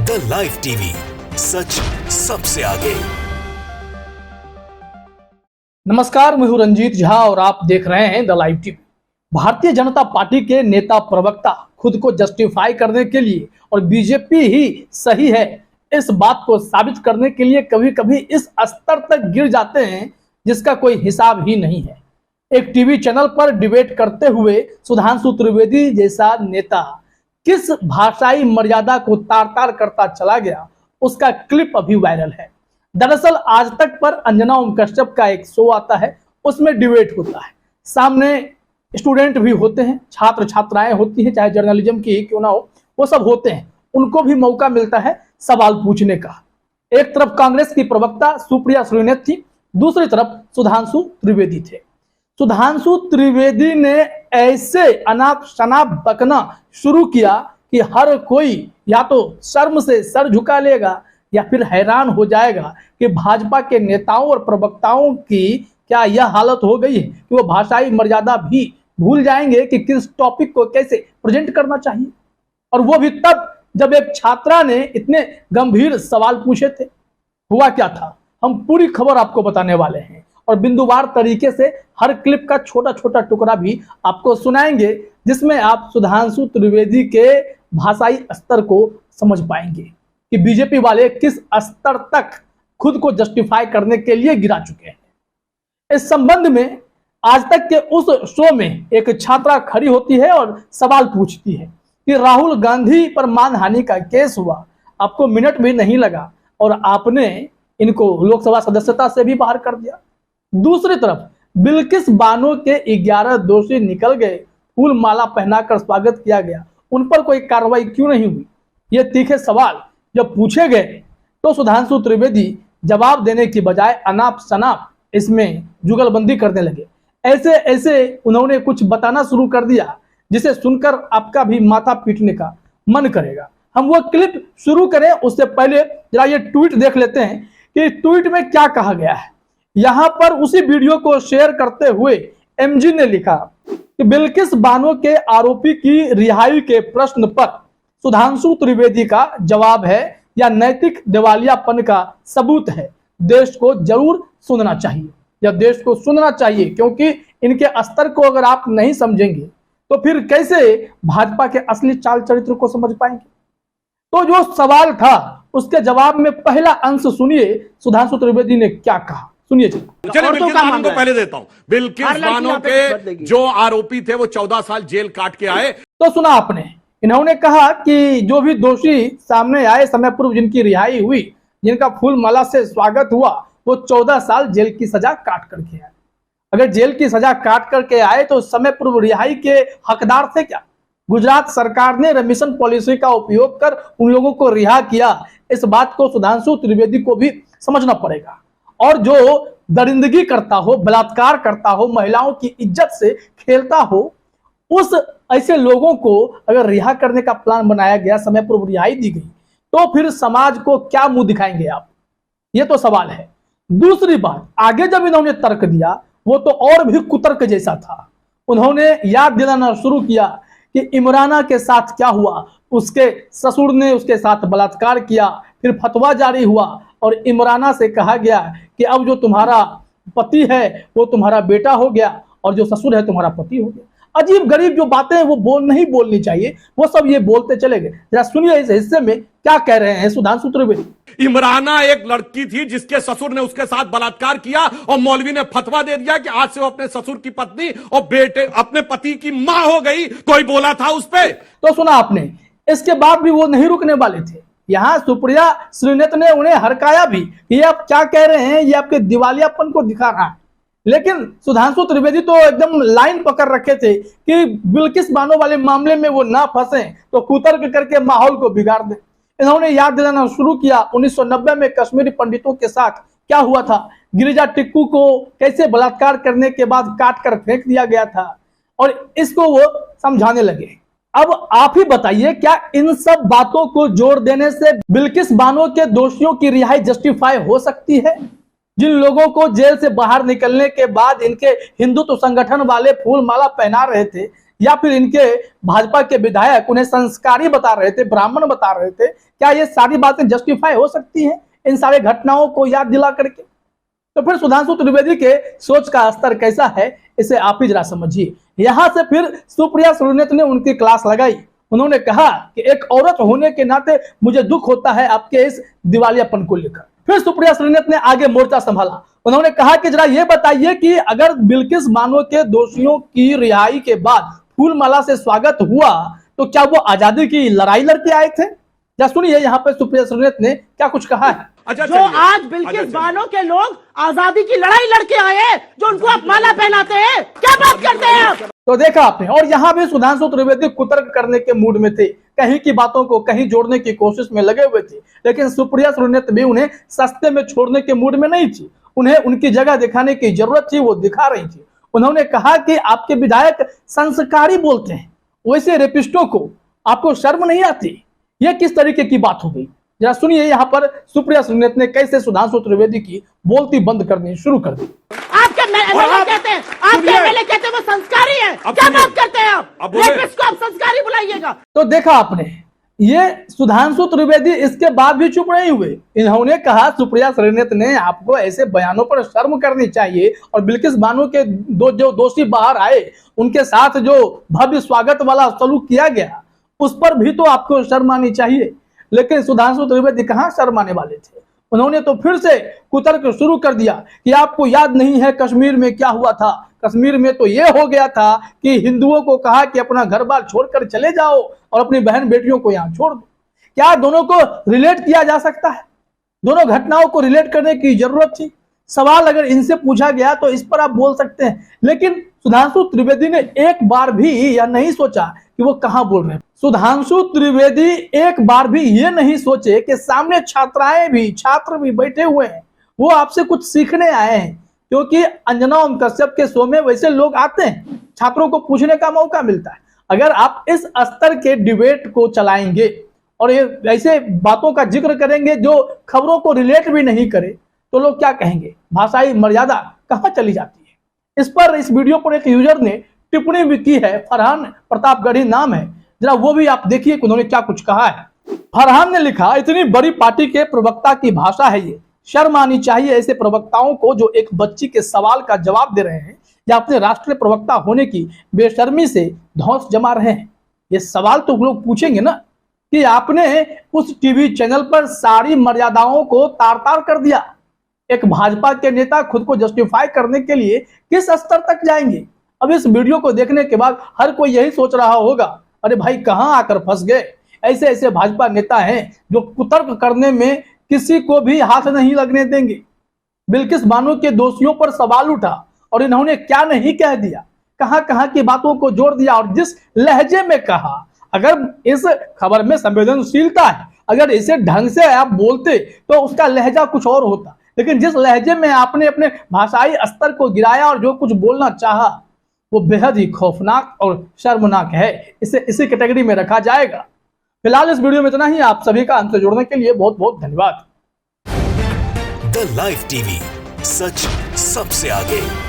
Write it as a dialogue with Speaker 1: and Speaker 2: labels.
Speaker 1: The live TV, सच सबसे आगे।
Speaker 2: नमस्कार, मैं हूं रंजीत झा और आप देख रहे हैं the live TV. Bharatiya Janata party के नेता प्रवक्ता खुद को जस्टिफाई करने के लिए और बीजेपी ही सही है इस बात को साबित करने के लिए कभी कभी इस स्तर तक गिर जाते हैं जिसका कोई हिसाब ही नहीं है। एक टीवी चैनल पर डिबेट करते हुए सुधांशु त्रिवेदी जैसा नेता किस भाषाई मर्यादा को तार तार करता चला गया, उसका क्लिप अभी वायरल है। दरअसल आज तक पर अंजना ओम कश्यप का एक शो आता है, उसमें डिबेट होता है। सामने स्टूडेंट भी होते हैं, छात्र छात्राएं होती हैं, चाहे जर्नलिज्म की ही क्यों ना हो, वो सब होते हैं। उनको भी मौका मिलता है सवाल पूछने का। एक तरफ कांग्रेस की प्रवक्ता सुप्रिया श्रीनेत थी, दूसरी तरफ सुधांशु त्रिवेदी थे। सुधांशु त्रिवेदी ने ऐसे अनाप शनाप बकना शुरू किया कि हर कोई या तो शर्म से सर झुका लेगा या फिर हैरान हो जाएगा कि भाजपा के नेताओं और प्रवक्ताओं की क्या यह हालत हो गई है कि वो भाषाई मर्यादा भी भूल जाएंगे कि किस टॉपिक को कैसे प्रेजेंट करना चाहिए। और वो भी तब जब एक छात्रा ने इतने गंभीर सवाल पूछे थे। हुआ क्या था, हम पूरी खबर आपको बताने वाले हैं और बिंदुवार तरीके से हर क्लिप का छोटा छोटा टुकड़ा भी आपको सुनाएंगे, जिसमें आप सुधांशु त्रिवेदी के भाषाई स्तर को समझ पाएंगे कि बीजेपी वाले किस स्तर तक खुद को जस्टिफाई करने के लिए गिरा चुके हैं। इस संबंध में आज तक के उस शो में एक छात्रा खड़ी होती है और सवाल पूछती है कि राहुल गांधी पर मानहानि का केस हुआ, आपको मिनट भी नहीं लगा और आपने इनको लोकसभा सदस्यता से भी बाहर कर दिया। दूसरी तरफ बिल्किस बानो के 11 दोषी निकल गए, फूल माला पहनाकर स्वागत किया गया, उन पर कोई कार्रवाई क्यों नहीं हुई? ये तीखे सवाल जब पूछे गए तो सुधांशु त्रिवेदी जवाब देने की बजाय अनाप शनाप इसमें जुगलबंदी करने लगे। ऐसे ऐसे उन्होंने कुछ बताना शुरू कर दिया जिसे सुनकर आपका भी माथा पीटने का मन करेगा। हम वो क्लिप शुरू करें उससे पहले जरा ये ट्वीट देख लेते हैं कि ट्वीट में क्या कहा गया है। यहां पर उसी वीडियो को शेयर करते हुए एमजी ने लिखा कि बिल्किस बानो के आरोपी की रिहाई के प्रश्न पर सुधांशु त्रिवेदी का जवाब है या नैतिक दिवालियापन का सबूत है। देश को जरूर सुनना चाहिए, या देश को सुनना चाहिए, क्योंकि इनके स्तर को अगर आप नहीं समझेंगे तो फिर कैसे भाजपा के असली चाल चरित्र को समझ पाएंगे। तो जो सवाल था उसके जवाब में पहला अंश सुनिए, सुधांशु त्रिवेदी ने क्या कहा, सुनिए।
Speaker 3: चलिए बिल्किस बानो को पहले देता हूं। बिल्किस बानो के जो आरोपी थे वो 14 साल जेल काट के आए।
Speaker 2: तो सुना आपने, इन्होंने कहा कि जो भी दोषी सामने आए, समय पूर्व जिनकी रिहाई हुई, जिनका फूल माला से स्वागत हुआ, वो 14 साल जेल की सजा काट करके आए। अगर जेल की सजा काट करके आए तो समय पूर्व रिहाई के हकदार थे क्या? गुजरात सरकार ने रेमिशन पॉलिसी का उपयोग कर उन लोगों को रिहा किया। इस बात को सुधांशु त्रिवेदी को भी समझना पड़ेगा। और जो दरिंदगी करता हो, बलात्कार करता हो, महिलाओं की इज्जत से खेलता हो, उस ऐसे लोगों को अगर रिहा करने का प्लान बनाया गया, समय पूर्व रिहाई दी गई, तो फिर समाज को क्या मुंह दिखाएंगे आप? ये तो सवाल है। दूसरी बात, आगे जब इन्होंने तर्क दिया वो तो और भी कुतर्क जैसा था। उन्होंने याद दिलाना शुरू किया कि इमराना के साथ क्या हुआ, उसके ससुर ने उसके साथ बलात्कार किया, फिर फतवा जारी हुआ और इमराना से कहा गया कि अब जो तुम्हारा पति है वो तुम्हारा बेटा हो गया और जो ससुर है तुम्हारा पति हो गया। अजीब गरीब जो बातें वो नहीं बोलनी चाहिए, वो सब ये बोलते चले गए। जरा सुनिए इस हिस्से में क्या कह रहे हैं सुधांशु त्रिवेदी।
Speaker 3: इमराना एक लड़की थी जिसके ससुर ने उसके साथ बलात्कार किया और मौलवी ने फतवा दे दिया कि आज से वो अपने ससुर की पत्नी और बेटे अपने पति की मां हो गई। कोई बोला था उस पे? तो
Speaker 2: सुना आपने। इसके बाद भी वो नहीं रुकने वाले थे। यहाँ सुप्रिया श्रीनेत ने उन्हें हरकाया भी, ये आप क्या कह रहे हैं, ये आपके दिवालियापन को दिखा रहा है। लेकिन सुधांशु त्रिवेदी तो एकदम लाइन पकड़ रखे थे कि बिल्किस बानो वाले मामले में वो ना फंसे तो कुतर्क करके माहौल को बिगाड़ दे। इन्होंने याद दिलाना शुरू किया 1990 में कश्मीरी पंडितों के साथ क्या हुआ था, गिरिजा टिक्कू को कैसे बलात्कार करने के बाद काट कर फेंक दिया गया था, और इसको वो समझाने लगे। अब आप ही बताइए, क्या इन सब बातों को जोड़ देने से बिल्किस बानो के दोषियों की रिहाई जस्टिफाई हो सकती है? जिन लोगों को जेल से बाहर निकलने के बाद इनके हिंदुत्व संगठन वाले फूल माला पहना रहे थे, या फिर इनके भाजपा के विधायक उन्हें संस्कारी बता रहे थे, ब्राह्मण बता रहे थे? क्या ये सारी बातें जस्टिफाई हो सकती हैं इन सारे घटनाओं को याद दिला करके? तो फिर सुधांशु त्रिवेदी के सोच का स्तर कैसा है, इसे आप ही जरा समझिए। यहां से फिर सुप्रिया सुले ने उनकी क्लास लगाई। उन्होंने कहा कि एक औरत होने के नाते मुझे दुख होता है आपके इस दिवालियापन को लेकर। फिर सुप्रिया सुले ने आगे मोर्चा संभाला। उन्होंने कहा कि जरा ये बताइए कि अगर बिल्किस बानो के दोषियों की रिहाई के बाद फूलमाला से स्वागत हुआ तो क्या वो आजादी की लड़ाई लड़के आए थे? या सुनिए यहाँ पे सुप्रिया सुले ने क्या कुछ कहा है।
Speaker 4: जो आज बिल्किस बानो के लोग आजादी की लड़ाई लड़के आए हैं, जो उनको आप माला पहनाते हैं, क्या बात करते हैं आप?
Speaker 2: तो देखा आपने। और यहाँ भी सुधांशु त्रिवेदी कुतर्क करने के मूड में थे, कहीं की बातों को कहीं जोड़ने की कोशिश में लगे हुए थे, लेकिन सुप्रिया सुले भी उन्हें सस्ते में छोड़ने के मूड में नहीं थी। उन्हें उनकी जगह दिखाने की जरूरत थी, वो दिखा रही थी। उन्होंने कहा कि आपके विधायक संस्कारी बोलते हैं, वैसे रेपिस्टों को आपको शर्म नहीं आती? यह किस तरीके की बात हो गई? जरा सुनिए यहाँ पर सुप्रिया सुले ने कैसे सुधांशु त्रिवेदी की बोलती बंद करनी शुरू कर दी।
Speaker 4: आपके एमएलए कहते हैं, आपके एमएलए कहते हैं वो संस्कारी है, क्या बात करते हैं आप? रेपिस्ट को आप संस्कारी बुलाइएगा।
Speaker 2: तो देखा आपने, ये सुधांशु त्रिवेदी इसके बाद भी चुप नहीं हुए। इन्होंने कहा सुप्रिया सुले ने आपको ऐसे बयानों पर शर्म करनी चाहिए, और बिल्किस बानो के जो दोषी बाहर आए उनके साथ जो भव्य स्वागत वाला सलूक किया गया उस पर भी तो आपको शर्म आनी चाहिए। लेकिन सुधांशु त्रिवेदी कहां शर्माने वाले थे। उन्होंने तो फिर से कुतर्क शुरू कर दिया कि आपको याद नहीं है कश्मीर में क्या हुआ था? कश्मीर में तो यह हो गया था कि हिंदुओं को कहा कि अपना घर बार छोड़कर चले जाओ और अपनी बहन बेटियों को यहां छोड़ दो। क्या दोनों को रिलेट किया जा सकता है? दोनों घटनाओं को रिलेट करने की जरूरत थी। सवाल अगर इनसे पूछा गया तो इस पर आप बोल सकते हैं, लेकिन सुधांशु त्रिवेदी ने एक बार भी यह नहीं सोचा कि वो कहां बोल रहे हैं। सुधांशु त्रिवेदी एक बार भी ये नहीं सोचे कि सामने छात्र भी बैठे हुए हैं, वो आपसे कुछ सीखने आए हैं। क्योंकि अंजना ओम कश्यप के शो में वैसे लोग आते हैं, छात्रों को पूछने का मौका मिलता है। अगर आप इस स्तर के डिबेट को चलाएंगे और ये ऐसे बातों का जिक्र करेंगे जो खबरों को रिलेट भी नहीं करे, तो लोग क्या कहेंगे? भाषाई मर्यादा कहां चली जाती है? इस पर इस वीडियो पर एक यूजर ने टिप्पणी भी की है, फरहान प्रतापगढ़ी नाम है, जरा वो भी आप देखिए उन्होंने क्या कुछ कहा है। फरहान ने लिखा, इतनी बड़ी पार्टी के प्रवक्ता की भाषा है ये, शर्म आनी चाहिए ऐसे प्रवक्ताओं को जो एक बच्ची के सवाल का जवाब दे रहे हैं या अपने राष्ट्रीय प्रवक्ता होने की बेशर्मी से धौंस जमा रहे हैं। ये सवाल तो लोग पूछेंगे ना कि आपने उस टीवी चैनल पर सारी मर्यादाओं को तार तार कर दिया। एक भाजपा के नेता खुद को जस्टिफाई करने के लिए किस स्तर तक जाएंगे? अब इस वीडियो को देखने के बाद हर कोई यही सोच रहा होगा, अरे भाई कहां आकर फंस गए। ऐसे ऐसे भाजपा नेता हैं जो कुतर्क करने में किसी को भी हाथ नहीं लगने देंगे। बिल्किस बानो के दोषियों पर सवाल उठा और इन्होंने क्या नहीं कह दिया, कहां कहां की बातों को जोड़ दिया और जिस लहजे में कहा। अगर इस खबर में संवेदनशीलता है, अगर इसे ढंग से आप बोलते तो उसका लहजा कुछ और होता, लेकिन जिस लहजे में आपने अपने भाषाई स्तर को गिराया और जो कुछ बोलना चाहा वो बेहद ही खौफनाक और शर्मनाक है। इसे इसी कैटेगरी में रखा जाएगा। फिलहाल इस वीडियो में इतना ही। आप सभी का हमसे जुड़ने के लिए बहुत बहुत धन्यवाद।
Speaker 1: द लाइव टीवी, सच सबसे आगे।